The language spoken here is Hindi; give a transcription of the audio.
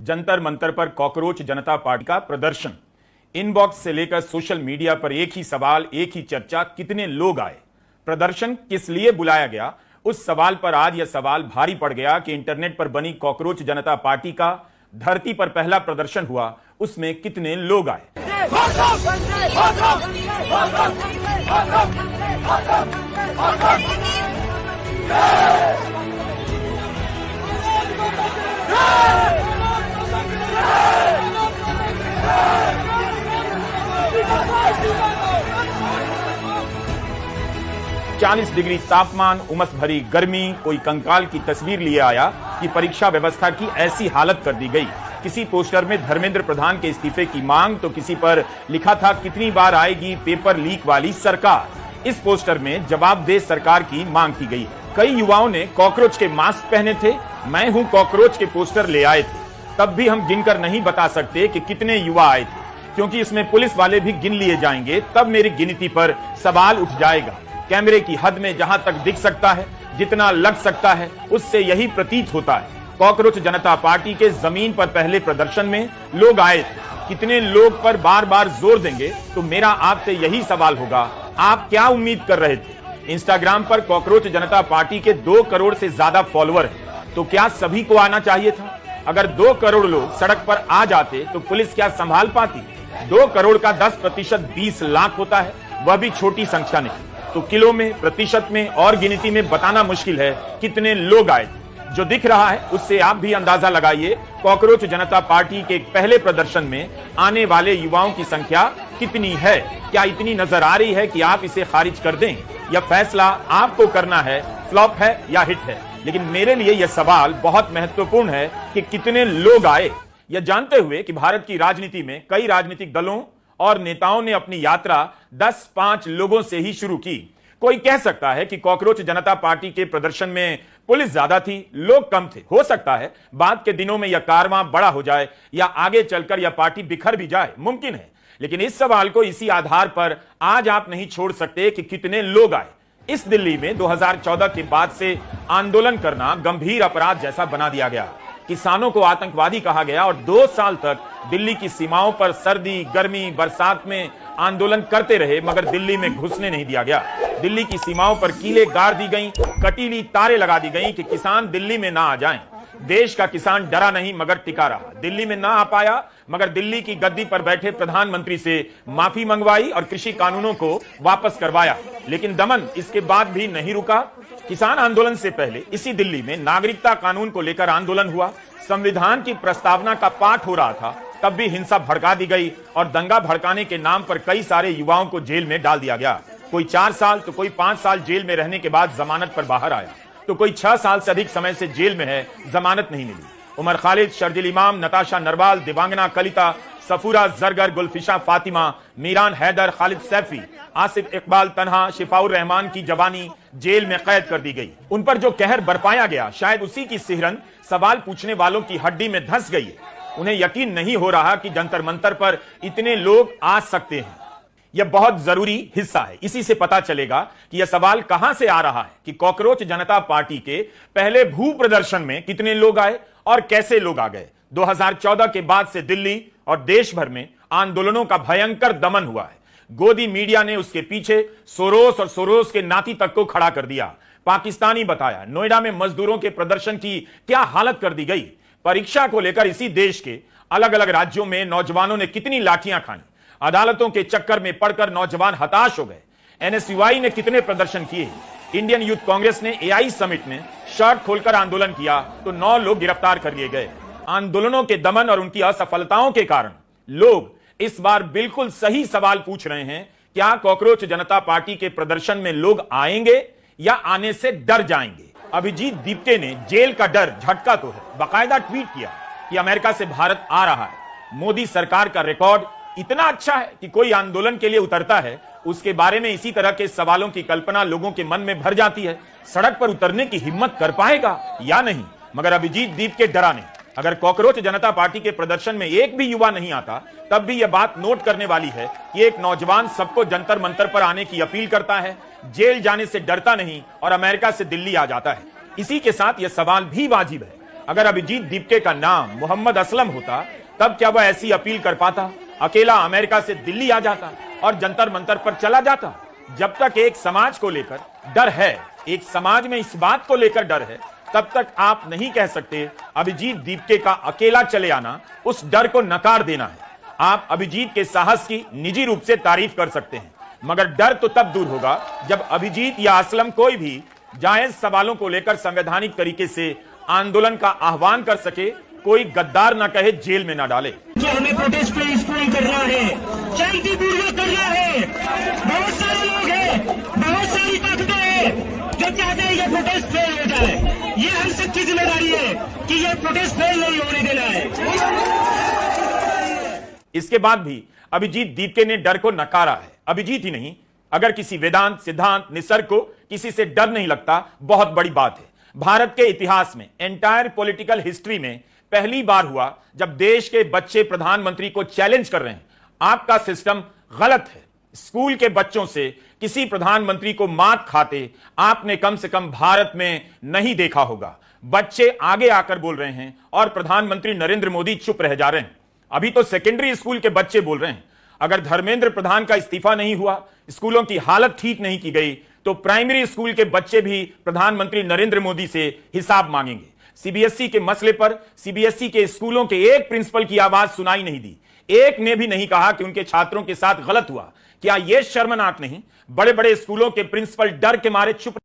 जंतर मंतर पर कॉकरोच जनता पार्टी का प्रदर्शन। इनबॉक्स से लेकर सोशल मीडिया पर एक ही सवाल, एक ही चर्चा, कितने लोग आए, प्रदर्शन किस लिए बुलाया गया। उस सवाल पर आज यह सवाल भारी पड़ गया कि इंटरनेट पर बनी कॉकरोच जनता पार्टी का धरती पर पहला प्रदर्शन हुआ, उसमें कितने लोग आए। चालीस डिग्री तापमान, उमस भरी गर्मी, कोई कंकाल की तस्वीर लिए आया कि परीक्षा व्यवस्था की ऐसी हालत कर दी गई। किसी पोस्टर में धर्मेंद्र प्रधान के इस्तीफे की मांग, तो किसी पर लिखा था कितनी बार आएगी पेपर लीक वाली सरकार। इस पोस्टर में जवाबदेह सरकार की मांग की गई। कई युवाओं ने कॉकरोच के मास्क पहने थे, मैं हूं कॉकरोच के पोस्टर ले आए थे। तब भी हम गिनकर नहीं बता सकते कि कितने युवा आए थे, क्योंकि इसमें पुलिस वाले भी गिन लिए जाएंगे, तब मेरी गिनती पर सवाल उठ जाएगा। कैमरे की हद में जहां तक दिख सकता है, जितना लग सकता है, उससे यही प्रतीत होता है। कॉकरोच जनता पार्टी के जमीन पर पहले प्रदर्शन में लोग आए थे। कितने लोग पर बार बार जोर देंगे, तो मेरा आपसे यही सवाल होगा, आप क्या उम्मीद कर रहे थे। इंस्टाग्राम पर कॉकरोच जनता पार्टी के 2 करोड़ से ज्यादा फॉलोअर हैं, तो क्या सभी को आना चाहिए था। अगर 2 करोड़ लोग सड़क पर आ जाते तो पुलिस क्या संभाल पाती। 2 करोड़ का 10% 20 लाख होता है, वह भी छोटी संख्या नहीं। तो किलो में, प्रतिशत में और गिनती में बताना मुश्किल है कितने लोग आए थे। जो दिख रहा है उससे आप भी अंदाजा लगाइए कॉकरोच जनता पार्टी के पहले प्रदर्शन में आने वाले युवाओं की संख्या कितनी है। क्या इतनी नजर आ रही है कि आप इसे खारिज कर दें। यह फैसला आपको करना है, फ्लॉप है या हिट है। लेकिन मेरे लिए यह सवाल बहुत महत्वपूर्ण है कि कितने लोग आए। यह जानते हुए कि भारत की राजनीति में कई राजनीतिक दलों और नेताओं ने अपनी यात्रा 10-5 लोगों से ही शुरू की। कोई कह सकता है कि कॉकरोच जनता पार्टी के प्रदर्शन में पुलिस ज्यादा थी, लोग कम थे। हो सकता है बाद के दिनों में यह कारवां बड़ा हो जाए या आगे चलकर यह पार्टी बिखर भी जाए, मुमकिन है। लेकिन इस सवाल को इसी आधार पर आज आप नहीं छोड़ सकते कि कितने लोग आए। इस दिल्ली में 2014 के बाद से आंदोलन करना गंभीर अपराध जैसा बना दिया गया। किसानों को आतंकवादी कहा गया और 2 साल तक दिल्ली की सीमाओं पर सर्दी, गर्मी, बरसात में आंदोलन करते रहे, मगर दिल्ली में घुसने नहीं दिया गया। दिल्ली की सीमाओं पर कीले गाड़ दी गई, कटीली तारें लगा दी गई कि किसान दिल्ली में ना आ जाएं। देश का किसान डरा नहीं मगर टिका रहा। दिल्ली में ना आ पाया, मगर दिल्ली की गद्दी पर बैठे प्रधानमंत्री से माफी मंगवाई और कृषि कानूनों को वापस करवाया। लेकिन दमन इसके बाद भी नहीं रुका। किसान आंदोलन से पहले इसी दिल्ली में नागरिकता कानून को लेकर आंदोलन हुआ। संविधान की प्रस्तावना का पाठ हो रहा था, तब भी हिंसा भड़का दी गई और दंगा भड़काने के नाम पर कई सारे युवाओं को जेल में डाल दिया गया। कोई 4 साल तो कोई 5 साल जेल में रहने के बाद जमानत पर बाहर आया, तो कोई 6 साल से अधिक समय से जेल में है, जमानत नहीं मिली। उमर खालिद, शर्जिल इमाम, नताशा नरवाल, दिवांगना कलिता, सफूरा जरगर, गुलफिशा फातिमा, मीरान हैदर, खालिद सैफी, आसिफ इकबाल तन्हा, शिफाउर रहमान की जवानी जेल में कैद कर दी गई। उन पर जो कहर बरपाया गया, शायद उसी की सिहरन सवाल पूछने वालों की हड्डी में धंस गई है। उन्हें यकीन नहीं हो रहा कि जंतर मंतर पर इतने लोग आ सकते हैं। यह बहुत जरूरी हिस्सा है। इसी से पता चलेगा कि यह सवाल कहां से आ रहा है कि कॉकरोच जनता पार्टी के पहले भू प्रदर्शन में कितने लोग आए और कैसे लोग आ गए। 2014 के बाद से दिल्ली और देश भर में आंदोलनों का भयंकर दमन हुआ है। गोदी मीडिया ने उसके पीछे सोरोस और सोरोस के नाती तक को खड़ा कर दिया, पाकिस्तानी बताया। नोएडा में मजदूरों के प्रदर्शन की क्या हालत कर दी गई। परीक्षा को लेकर इसी देश के अलग अलग राज्यों में नौजवानों ने कितनी लाठियां खाई। अदालतों के चक्कर में पड़कर नौजवान हताश हो गए। एनएसयूआई ने कितने प्रदर्शन किए। इंडियन यूथ कांग्रेस ने, एआई समिट ने शर्ट खोलकर आंदोलन किया तो 9 लोग गिरफ्तार कर लिए गए। आंदोलनों के दमन और उनकी असफलताओं के कारण लोग इस बार बिल्कुल सही सवाल पूछ रहे हैं, क्या कॉकरोच जनता पार्टी के प्रदर्शन में लोग आएंगे या आने से डर जाएंगे। अभिजीत दीप्ते ने जेल का डर झटका तो है, बाकायदा ट्वीट किया कि अमेरिका से भारत आ रहा है। मोदी सरकार का रिकॉर्ड इतना अच्छा है कि कोई आंदोलन के लिए उतरता है, उसके बारे में इसी तरह के सवालों की कल्पना लोगों के मन में भर जाती है। सड़क पर उतरने की हिम्मत कर पाएगा या नहीं। मगर अभिजीत दीप के डरा नहीं। अगर कॉकरोच जनता पार्टी के प्रदर्शन में एक भी युवा नहीं आता, तब भी यह बात नोट करने वाली है कि एक नौजवान सबको जंतर मंतर पर आने की अपील करता है, जेल जाने से डरता नहीं और अमेरिका से दिल्ली आ जाता है। इसी के साथ यह सवाल भी वाजिब है, अगर अभिजीत दीपके का नाम मोहम्मद असलम होता तब क्या वह ऐसी अपील कर पाता? अकेला अमेरिका से दिल्ली आ जाता और जंतर मंतर पर चला जाता? जब तक एक समाज को लेकर डर है, एक समाज में इस बात को लेकर डर है, तब तक आप नहीं कह सकते अभिजीत दीपके का अकेला चले आना उस डर को नकार देना है। आप अभिजीत के साहस की निजी रूप से तारीफ कर सकते हैं, मगर डर तो तब दूर होगा जब अभिजीत या असलम कोई भी जायज सवालों को लेकर संवैधानिक तरीके से आंदोलन का आह्वान कर सके, कोई गद्दार ना कहे जेल में ना डाले। हमें प्रोटेस्ट पे स्कूल करना है, शांतिपूर्वक करना है। बहुत सारे लोग हैं, बहुत सारी ताकतें हैं जो चाहते हैं ये प्रोटेस्ट फेल हो जाए। ये हम सबकी जिम्मेदारी है कि ये प्रोटेस्ट फेल नहीं होने देना है। इसके बाद भी अभिजीत दीपके ने डर को नकारा है। अभिजीत ही नहीं, अगर किसी वेदांत, सिद्धांत, निसर्ग को किसी से डर नहीं लगता, बहुत बड़ी बात है। भारत के इतिहास में, एंटायर पॉलिटिकल हिस्ट्री में पहली बार हुआ जब देश के बच्चे प्रधानमंत्री को चैलेंज कर रहे हैं, आपका सिस्टम गलत है। स्कूल के बच्चों से किसी प्रधानमंत्री को मात खाते आपने कम से कम भारत में नहीं देखा होगा। बच्चे आगे आकर बोल रहे हैं और प्रधानमंत्री नरेंद्र मोदी चुप रह जा रहे हैं। अभी तो सेकेंडरी स्कूल के बच्चे बोल रहे हैं। अगर धर्मेंद्र प्रधान का इस्तीफा नहीं हुआ, स्कूलों की हालत ठीक नहीं की गई, तो प्राइमरी स्कूल के बच्चे भी प्रधानमंत्री नरेंद्र मोदी से हिसाब मांगेंगे। सीबीएसई के मसले पर सीबीएसई के स्कूलों के एक प्रिंसिपल की आवाज सुनाई नहीं दी। एक ने भी नहीं कहा कि उनके छात्रों के साथ गलत हुआ। क्या यह शर्मनाक नहीं? बड़े बड़े स्कूलों के प्रिंसिपल डर के मारे चुप